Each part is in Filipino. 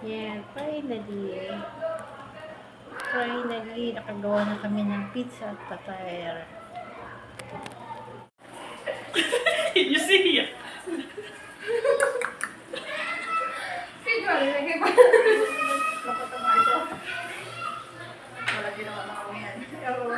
Yan, finally. Finally, nakagawa na kami ng pizza at patay. You see? Wala ginawa na kami yan. Ano?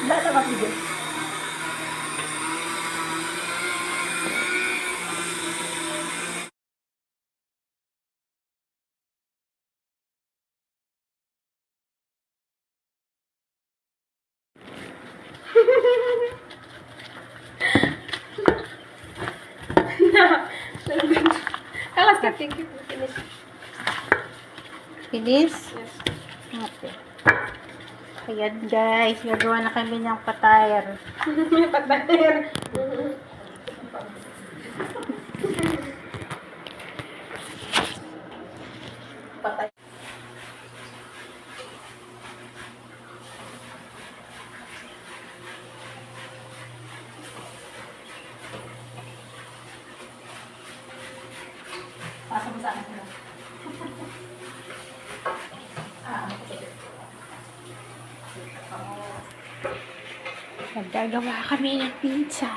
Data mapigil. Kalas ka, thank you. Finish. Finish? Yes. Okay. Ayan guys, gagawa na kami ng patay. Patay. Patay. Pasa mo sa akin sila. Nagagawa kami ng pizza.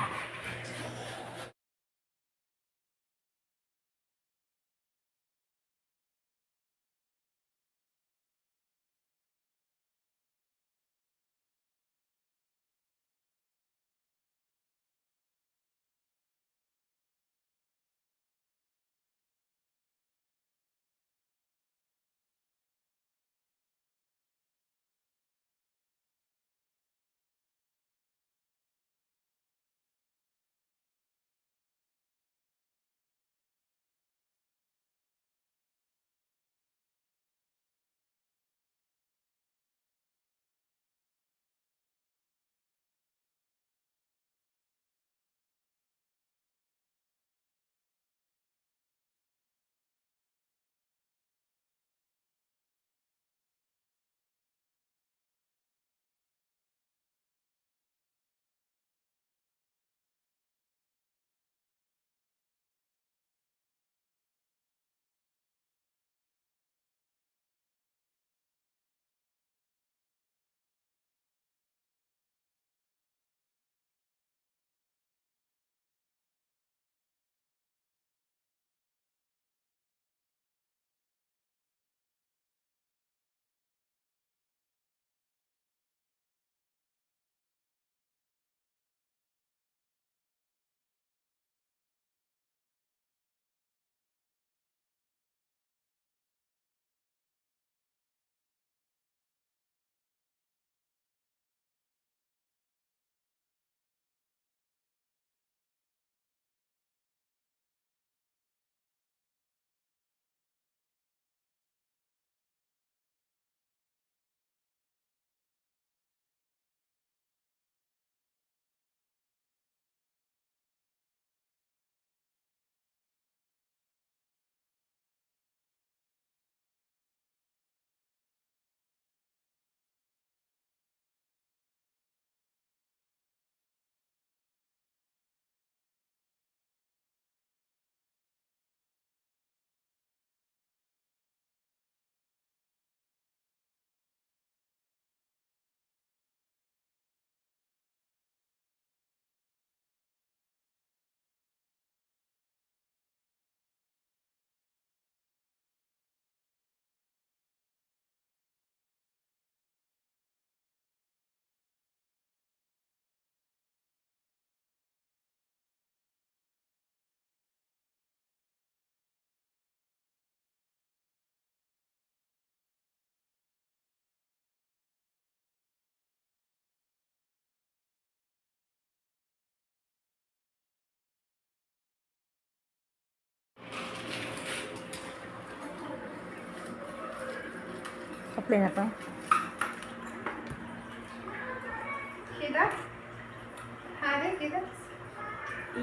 Apply na to.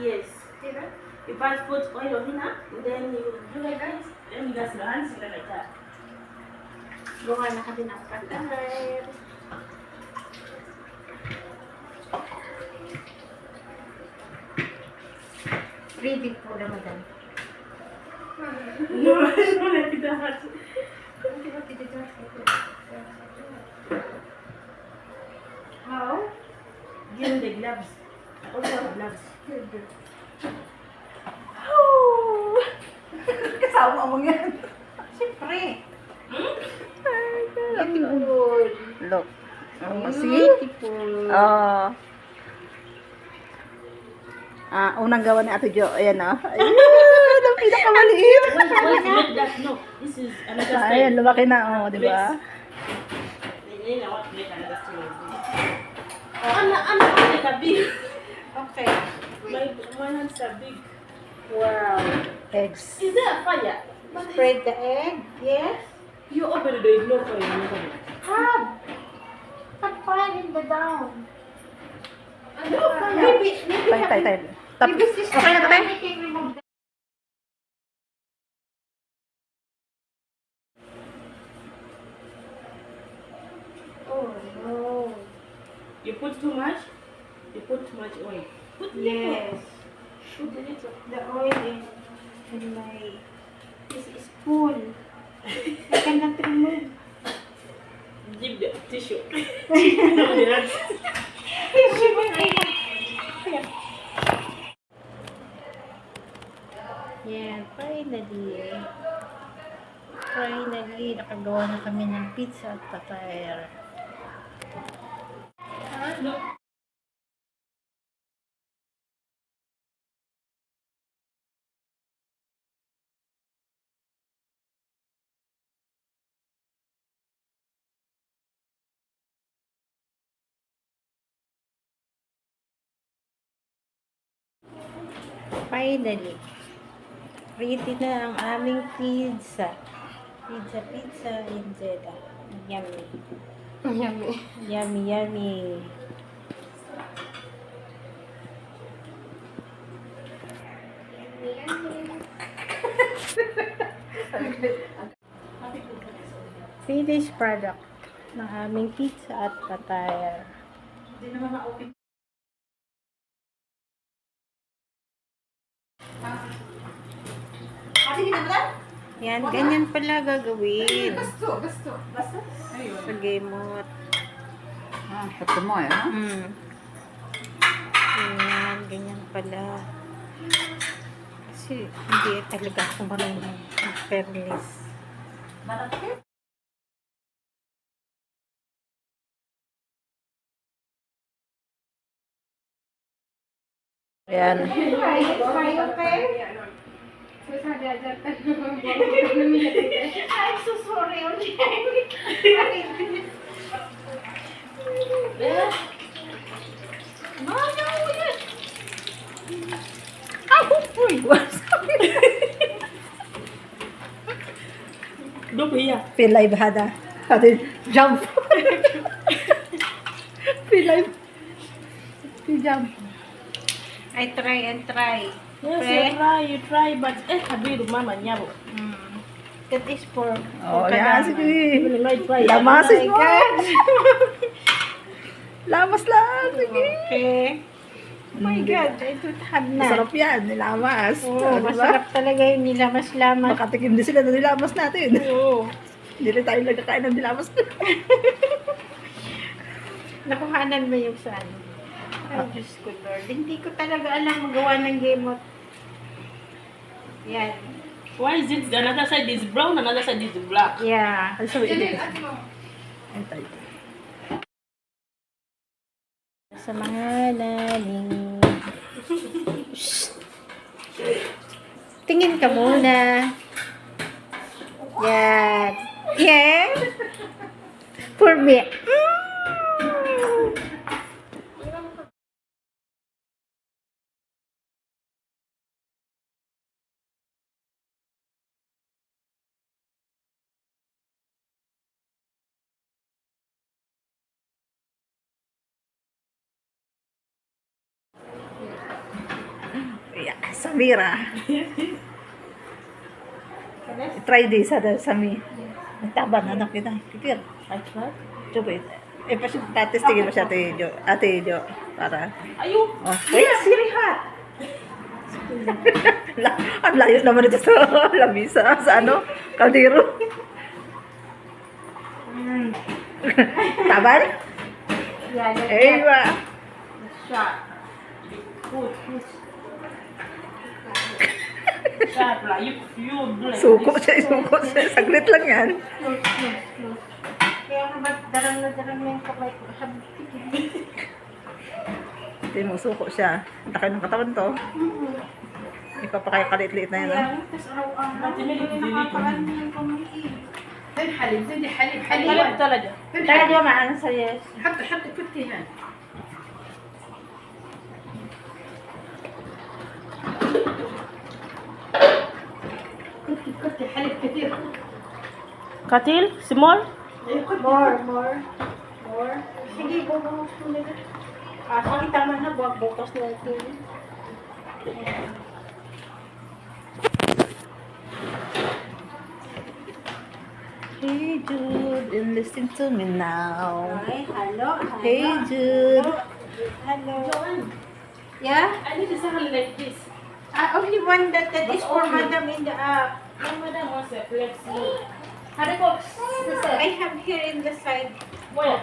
Yes. You first put oil on it, then you do like that. Then you just hands like that. Gawa na kami ng patay. Ready po na madam. No, no like that. How? Give me the gloves. Also gloves. Kasama mo yan. Siyempre. Look. Oh, see? Beautiful. Oh. Unang gawa ni Ate Jo. Ayan, oh. Ayun, ang pinakamaliit. Wait, make that. No, this is another Ayan, style. lumaki na, oh, di ba? Then I want to make another style like this. I'm like a big. Okay. My hands are big. Wow. Eggs. Is there a fire? Spread the egg. Yes. You open it, there is no fire. You open it. Have. Have fire in the down. No fire. Maybe Tay. Tap. maybe sister, Okay na, tatay. we can remove the Oh no. You put too much. You put too much oil. Put Yes. Put a little. The oil in my this is full. I cannot remove. Give the tissue. Yan, finally, nakagawa na kami ng pizza at patay. No. Finally, ready na ang aming pizza. Pizza in Jeddah. Yummy. Yummy. Finished product ng aming pizza at patay. Hindi naman ma-open. Ate, ginagawa? Yan, ganyan pala gagawin. Gasto. Ayun. Sa gamot. Ito mo, eh, ha? Yan, ganyan pala. Kasi hindi talaga ako marunong ng fairness. Malaki? Ayan. I'm so sorry. Look here. Feel live hada. Ate, jump. Feel live. Feel jump. I try and try. Yes, Okay. you try, but habiru mama nyabo. That is for Oh, for yan. kadama. Sige. Oh Lamasin my mo. God. Lamas lang. Sige. Okay. Oh my God, I don't have na. Masarap yan. Nilamas. Oo, Diba? masarap talaga yung nilamas-lamas. Makatikim din sila na nilamas natin. Oo. Hindi rin tayo nagkakain ng nilamas. Nakuhanan mo yung sa ano? Ay, Diyos ko, Lord. Hindi ko talaga alam magawa ng gamot. Yan. Why is it the another side is brown, another side is black? Yeah. Ay, sabi ito. Antay. Sa mga naling. Shh. Tingin ka muna. Yan. Yan. For me. Samira. Try this, Sami. Nagtaban, anak kita. Kikir. I tried. Coba itu. Pasti testingin mo siya, Ate Jo. Para. Ayun. Oh, wait, sirihat. Ang layo naman ito sa lamisa. Sa ano? Kaldero. Taban? Yeah, like Eh, that. ba? Shot. Push, push. Shot lah. You do like Suko this. siya. Saglit lang yan. Close, close, close. Kaya nga ba't darang na yung kamay ko. Sabi ko, sige. Hindi mo, suko siya. Laki ng katawan to. Ipapakaya kalit-liit na yan. Kaya Ah. nga, tas araw-araw. Ba't hindi Hindi nito nakakaan mo yung kamay eh. زي الحليب زي الحليب Halip حليب talaga. Talaga di ba maano sa yes? حطي كتي هنا كتي حليب كثير Katil? Small? More, more. More. Sige, bubuhos mo na. Sige, tama na. Bukas na ito. Hey Jude, and listen to me now. Ay, hello. Hey Jude. Hello. Yeah? I need something like this. Only one that is for madam in the My madam wants a flexi. I have here in the side. Where?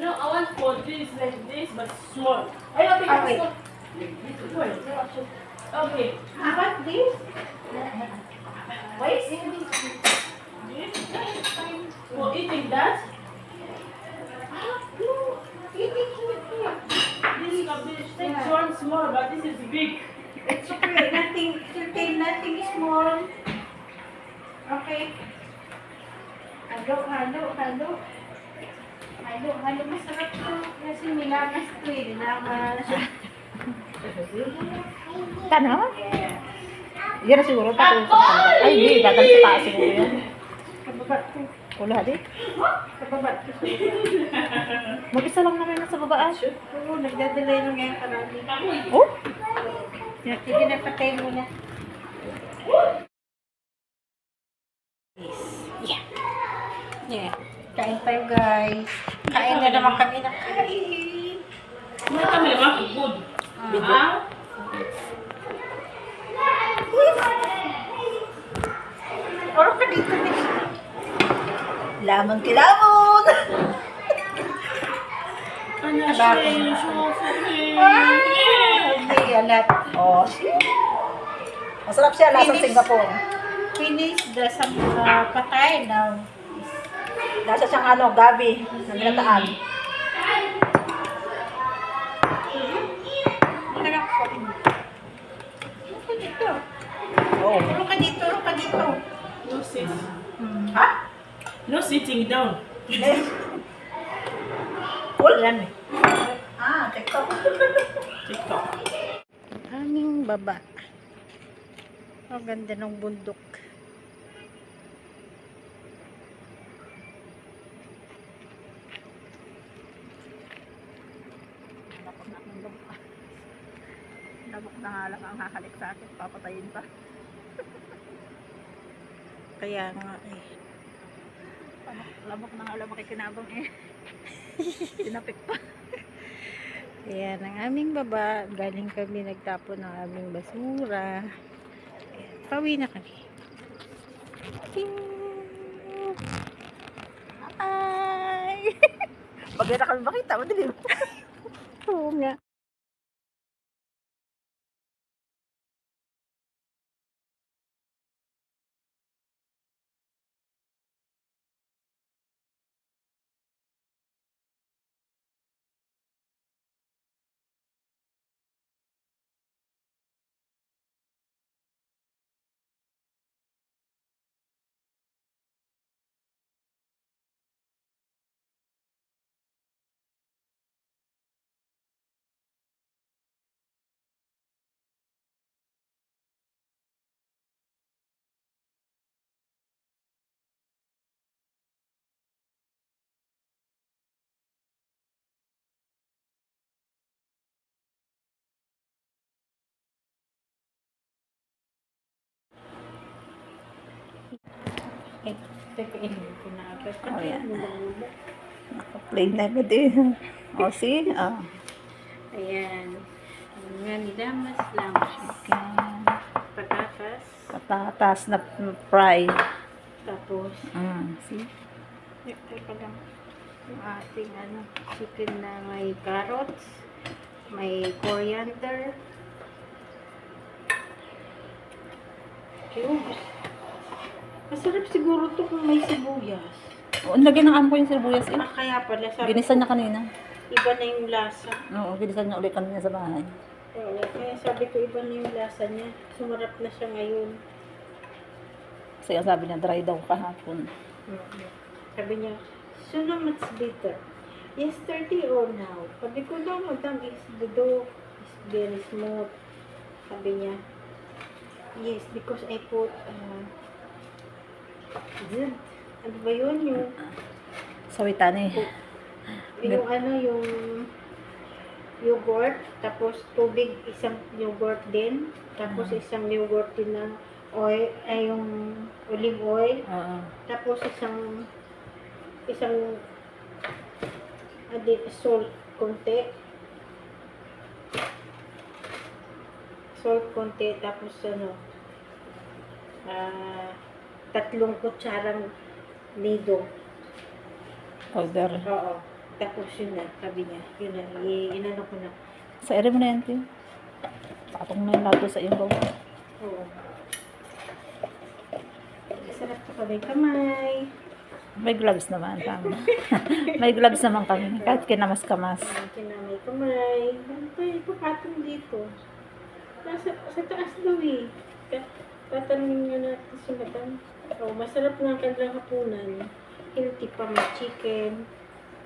No, I want for this like this but small. I don't think Ah, wait. Wait. Okay. How about this? Wait. This? For eating that? No. Eating here. This is a bit Yeah. one small but this is big. It's okay. Nothing. Certain nothing small. Okay. Halo, halo, halo. Halo, halo. Masarap to. Kasi nilamas to eh. Nilamas. Tano? Yan na siguro. Patuloy sa kanila. Ay, hindi. Gagal sa taas siguro yan. Kababa to. Wala di. Kababa to. Mag-isa lang naman na sa babaan. Oo, nagdadalay lang ngayon karami. Oh? Sige na, patay mo na. Yeah. Yeah. Kain tayo, guys. Kain na naman kami ng kain. May kami naman good. Ah? Oro ka dito, dito. Lamon kilamon! Ano Bakit? Hindi, alat. Oh, shit. Masarap siya. Lasang Finish. Singapore. Finish the some patay now. Nasa siyang ano, gabi. Na nilataan. Harap ko. Oro ka dito. Oh. Oro ka dito, oro ka dito. No sit. Ha? No sitting down. Cool? Yan eh. Ah, TikTok. TikTok. Aming baba. Ang ganda ng bundok. Labok na nga lang ang hahalik sa akin. Papatayin pa. Kaya nga eh. Labok na nga lang makikinabang eh. Tinapik pa. Ayan ang aming baba. Galing kami nagtapon ng aming basura. Ayan, pauwi na kami. Ay! Pag na kami makita, madilim. Oo nga. Eh, Teka, ko na agad. Oh, yeah. Mula-mula. Plain na agad eh. O, see? Oh. Ayan. Ang nga nilamas lang. Chicken. Patatas. Patatas na fry. Tapos, See? teka lang. Yung ating chicken na may carrots, may coriander. Ayun. Masarap siguro to kung may sibuyas. O, lagyan ng ampo yung sibuyas eh. Kaya pala sabi Ginisan niya kanina. iba na yung lasa. Oo, ginisan niya ulit kanina sa bahay. Oo, kaya sabi ko iba na yung lasa niya. Sumarap na siya ngayon. Kasi ang sabi niya, dry daw kahapon. Sabi niya, so now much bitter. Yesterday or now? Sabi ko daw, madam, the dough is very smooth. Sabi niya, yes, because I put, ano ba yun? Yung Sawitan eh. yung yogurt, tapos tubig, isang yogurt din, tapos isang yogurt din ng oil, ay yung olive oil, Oo. tapos isang salt konti, tapos 3 kutsarang nido. Powder. Oo. Tapos yun na, sabi niya, yun na, inano ko na. Sa ere mo na yan, Tim. Patong na yung lato sa iyong bawa. Oo. Sarap sa kamay. May gloves naman. Tama. May gloves naman kami. Kahit kinamas-kamas. Kamay. Ay, papatong dito. Sa taas daw eh. Tatanungin nga natin si madam. Oh, masarap ng kanilang hapunan. Healthy pa, may chicken.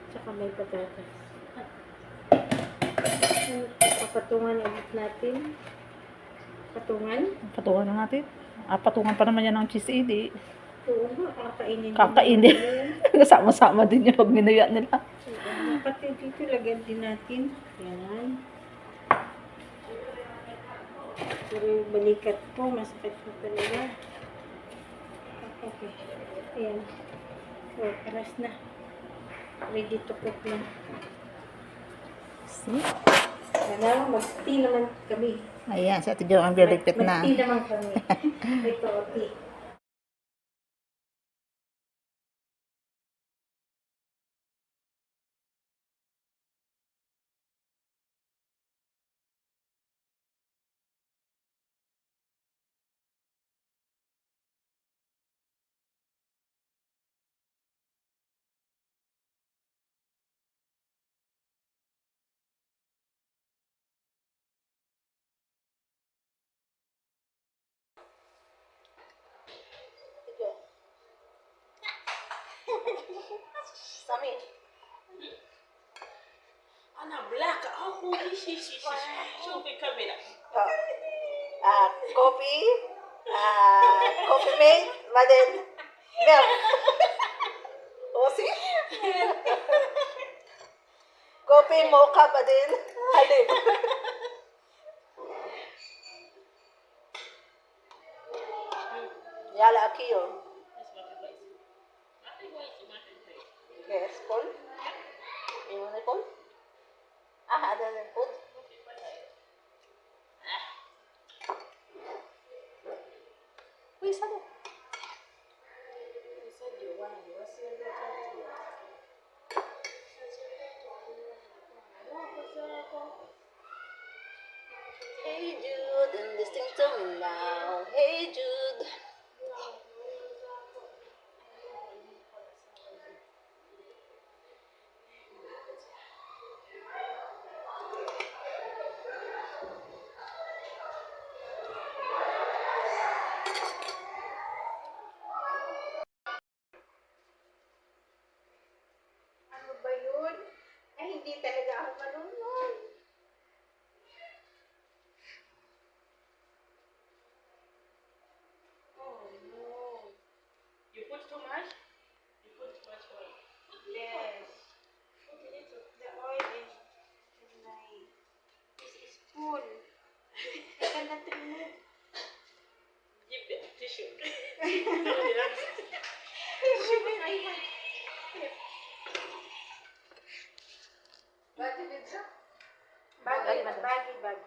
Tsaka may patatas. Papatungan ulit natin. Patungan? Patungan na natin. Patungan pa naman yan ng cheese edi. Oo nga, kakainin. Kakainin. Kasama-sama din yung pag minuya nila. Pati dito, lagyan din natin. Yan. Pero yung balikat po, masakit po talaga. Okay. Ayan. So, paras na. Ready to cook na. See? Alam, mag-tea naman kami. Ayan, sa ito ang biligpit na. Mag-tea naman kami. Ito, tea. Sami. Ana black. Oh, show camera. Coffee. Coffee made. But then, milk. Oh, see? Coffee, mocha, but then, halib. Yala akiyo. Yes, Paul. You want it, Paul? Other than food. Uy, saan? Hey Jude, and listen to me now. Hey Jude. Ano ba yun? Ay, hindi talaga ako marunong. Oh, no. You put too much? You put too much oil. Yes. The oil is in my... This is full. I cannot remove. Give the tissue. Bagi, bagi.